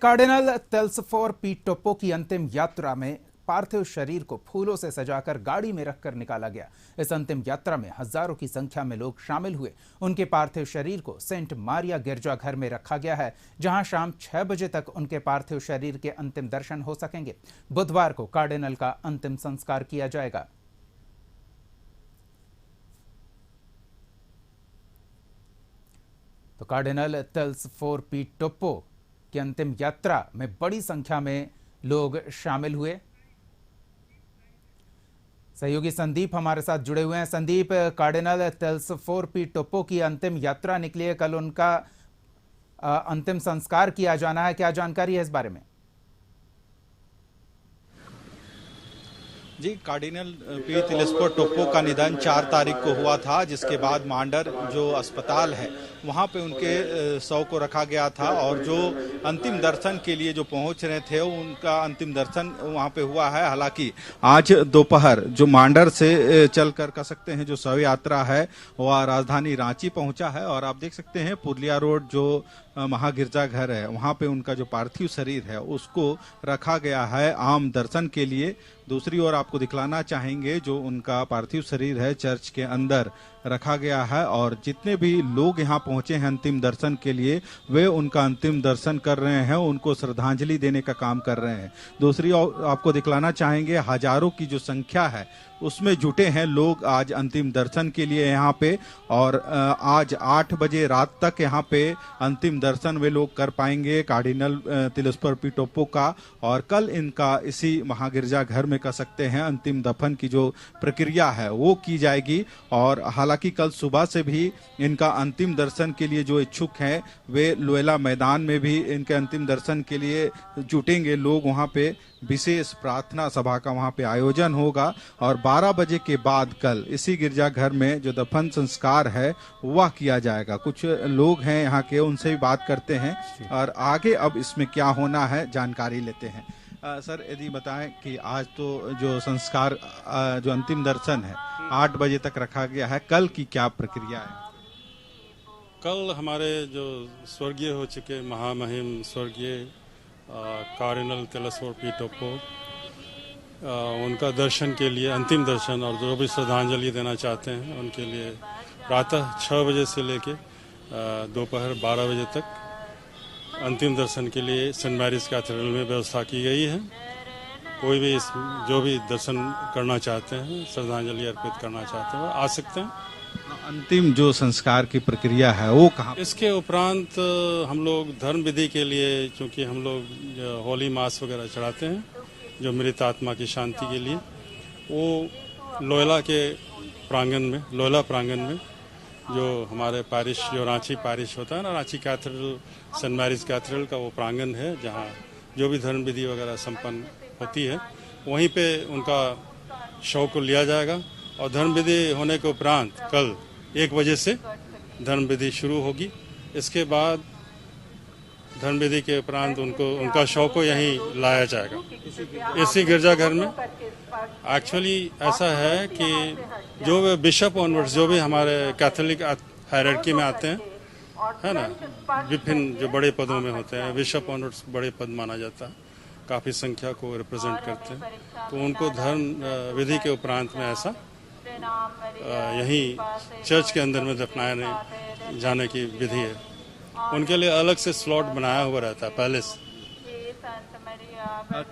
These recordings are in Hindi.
कार्डिनल तेल्सफोर पी टोप्पो की अंतिम यात्रा में पार्थिव शरीर को फूलों से सजाकर गाड़ी में रखकर निकाला गया। इस अंतिम यात्रा में हजारों की संख्या में लोग शामिल हुए। उनके पार्थिव शरीर को सेंट मारिया गिरजाघर में रखा गया है, जहां शाम 6 बजे तक उनके पार्थिव शरीर के अंतिम दर्शन हो सकेंगे। बुधवार को कार्डिनल का अंतिम संस्कार किया जाएगा। तो कार्डिनल तेल्सफोर पी टोप्पो की अंतिम यात्रा में बड़ी संख्या में लोग शामिल हुए। सहयोगी संदीप हमारे साथ जुड़े हुए हैं। संदीप, कार्डिनल तेल्सफोर पी टोप्पो की अंतिम यात्रा निकली है, कल उनका अंतिम संस्कार किया जाना है, क्या जानकारी है इस बारे में? जी, कार्डिनल पी तेल्सफोर टोप्पो का निधन 4 तारीख को हुआ था, जिसके बाद मांडर जो अस्पताल है वहां पे उनके शव को रखा गया था और जो अंतिम दर्शन के लिए जो पहुंच रहे थे उनका अंतिम दर्शन वहां पे हुआ है। हालांकि आज दोपहर जो मांडर से चलकर कह सकते हैं जो शव यात्रा है वह राजधानी रांची पहुंचा है और आप देख सकते हैं पुरलिया रोड जो महागिरजाघर है वहां पे उनका जो पार्थिव शरीर है उसको रखा गया है आम दर्शन के लिए। दूसरी ओर आपको दिखलाना चाहेंगे जो उनका पार्थिव शरीर है चर्च के अंदर रखा गया है और जितने भी लोग यहाँ पहुंचे हैं अंतिम दर्शन के लिए वे उनका अंतिम दर्शन कर रहे हैं, उनको श्रद्धांजलि देने का काम कर रहे हैं। दूसरी ओर आपको दिखलाना चाहेंगे हजारों की जो संख्या है उसमें जुटे हैं लोग आज अंतिम दर्शन के लिए यहाँ पे और आज 8 बजे रात तक यहाँ पे अंतिम दर्शन वे लोग कर पाएंगे कार्डिनल तेल्सफोर पी टोप्पो का। और कल इनका इसी महागिरजाघर में कह सकते हैं अंतिम दफन की जो प्रक्रिया है वो की जाएगी और हालांकि कल सुबह से भी इनका अंतिम दर्शन के लिए जो इच्छुक हैं वे लोयला मैदान में भी इनके अंतिम दर्शन के लिए जुटेंगे लोग। वहाँ पे विशेष प्रार्थना सभा का वहाँ पे आयोजन होगा और 12 बजे के बाद कल इसी गिरजाघर में जो दफन संस्कार है वह किया जाएगा। कुछ लोग हैं यहाँ के, उनसे भी बात करते हैं और आगे अब इसमें क्या होना है जानकारी लेते हैं। सर, यदि बताएं कि आज तो जो संस्कार जो अंतिम दर्शन है 8 बजे तक रखा गया है, कल की क्या प्रक्रिया है? कल हमारे जो स्वर्गीय हो चुके महामहिम स्वर्गीय कार्डिनल तेल्सफोर पी टोप्पो उनका दर्शन के लिए अंतिम दर्शन और जो भी श्रद्धांजलि देना चाहते हैं उनके लिए प्रातः 6 बजे से लेके दोपहर 12 बजे तक अंतिम दर्शन के लिए सेंट मैरीज कैथेड्रल में व्यवस्था की गई है। कोई भी जो भी दर्शन करना चाहते हैं, श्रद्धांजलि अर्पित करना चाहते हैं, आ सकते हैं। अंतिम जो संस्कार की प्रक्रिया है वो कहाँ? इसके उपरांत हम लोग धर्म विधि के लिए, क्योंकि हम लोग होली मास वगैरह चढ़ाते हैं जो मृत आत्मा की शांति के लिए, वो लोयला के प्रांगण में, लोयला प्रांगण में जो हमारे पारिश जो रांची पारिश होता है ना, Ranchi cathedral saint Mary's cathedral का वो प्रांगण है जहाँ जो भी धर्म विधि वगैरह संपन्न होती है वहीं पे उनका शव को लिया जाएगा और धर्म विधि होने के उपरांत कल 1 बजे से धर्म विधि शुरू होगी। इसके बाद धर्म विधि के उपरांत उनका शव को यहीं लाया जाएगा इसी गिरजाघर में। एक्चुअली ऐसा है कि जो बिशप ऑनवर्ड्स जो भी हमारे कैथोलिक हायरार्की में आते हैं, है ना, विभिन्न जो बड़े पदों में होते हैं, बिशप ऑनवर्ड्स बड़े पद माना जाता है, काफ़ी संख्या को रिप्रेजेंट करते हैं, तो उनको धर्म विधि के उपरांत में ऐसा यहीं चर्च के अंदर में दफनाने जाने की विधि है। उनके लिए अलग से स्लॉट बनाया हुआ रहता है पहले से।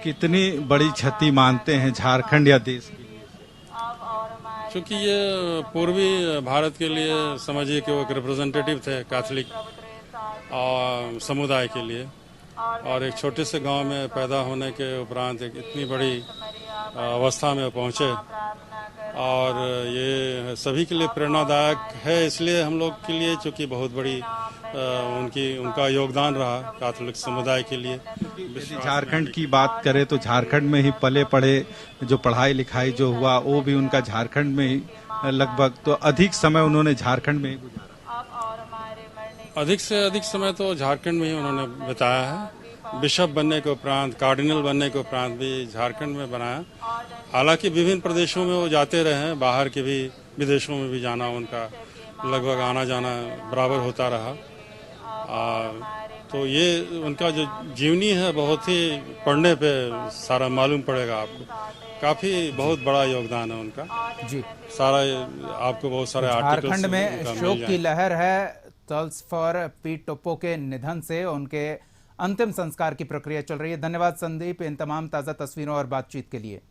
कितनी बड़ी क्षति मानते हैं झारखंड या देश के लिए? क्योंकि ये पूर्वी भारत के लिए समझिए कि वो एक रिप्रेजेंटेटिव थे कैथोलिक समुदाय के लिए और एक छोटे से गांव में पैदा होने के उपरांत एक इतनी बड़ी अवस्था में पहुंचे और ये सभी के लिए प्रेरणादायक है। इसलिए हम लोग के लिए चूँकि बहुत बड़ी उनका योगदान रहा कैथोलिक समुदाय के लिए। झारखंड की बात करें तो झारखंड में ही पले पड़े, जो पढ़ाई लिखाई जो हुआ वो भी उनका झारखंड में ही लगभग, तो अधिक समय उन्होंने झारखंड में ही गुजारा। अधिक से अधिक समय तो झारखंड में ही उन्होंने बिताया है। बिशप बनने के उपरांत, कार्डिनल बनने के उपरांत भी झारखंड में बनाया। हालांकि विभिन्न प्रदेशों में वो जाते रहे हैं, बाहर के भी विदेशों में भी जाना उनका लगभग आना जाना बराबर होता रहा। तो ये उनका जो जीवनी है बहुत ही पढ़ने पे सारा मालूम पड़ेगा आपको। काफी बहुत बड़ा योगदान है उनका जी। सारा। आपको बहुत सारे आर्टिकल्स झारखंड में उनका शोक मिल की जाएंगे। लहर है तल्स फॉर पीट टोप्पो के निधन से। उनके अंतिम संस्कार की प्रक्रिया चल रही है। धन्यवाद संदीप इन तमाम ताज़ा तस्वीरों और बातचीत के लिए।